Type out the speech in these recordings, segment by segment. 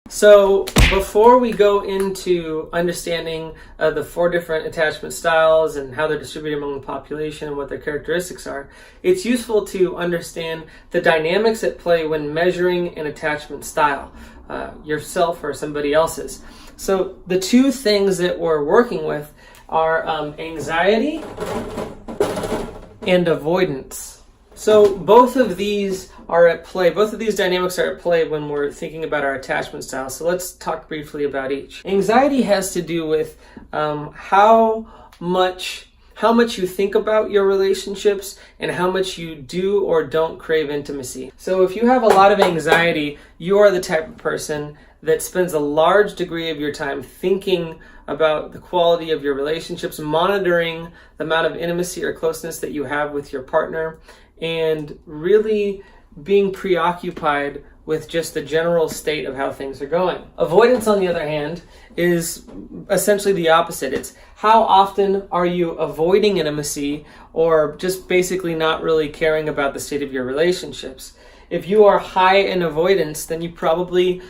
So before we go into understanding the 4 different attachment styles and how they're distributed among the population and what their characteristics are, it's useful to understand the dynamics at play when measuring an attachment style, yourself or somebody else's. So the 2 things that we're working with are anxiety and avoidance. So both of these are at play. Both of these dynamics are at play when we're thinking about our attachment style. So let's talk briefly about each. Anxiety has to do with how much you think about your relationships and how much you do or don't crave intimacy. So if you have a lot of anxiety, you are the type of person that spends a large degree of your time thinking about the quality of your relationships, monitoring the amount of intimacy or closeness that you have with your partner, and really being preoccupied with just the general state of how things are going. Avoidance, on the other hand, is essentially the opposite. It's how often are you avoiding intimacy or just basically not really caring about the state of your relationships. If you are high in avoidance, then you probably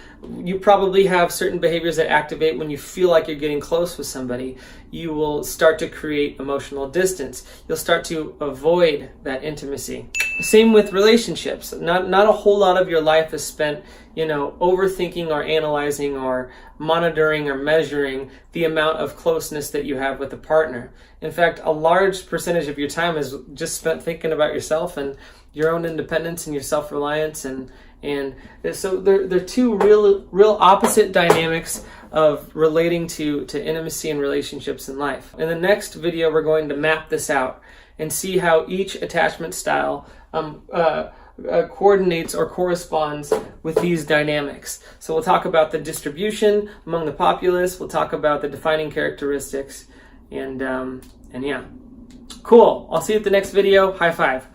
have certain behaviors that activate when you feel like you're getting close with somebody. You will start to create emotional distance. You'll start to avoid that intimacy. Same with relationships. Not a whole lot of your life is spent, overthinking or analyzing or monitoring or measuring the amount of closeness that you have with a partner. In fact, a large percentage of your time is just spent thinking about yourself and your own independence and your self-reliance, and so they're 2 real opposite dynamics of relating to intimacy and relationships in life. In the next video, we're going to map this out and see how each attachment style coordinates or corresponds with these dynamics. So we'll talk about the distribution among the populace. We'll talk about the defining characteristics, and yeah, cool. I'll see you at the next video. High five.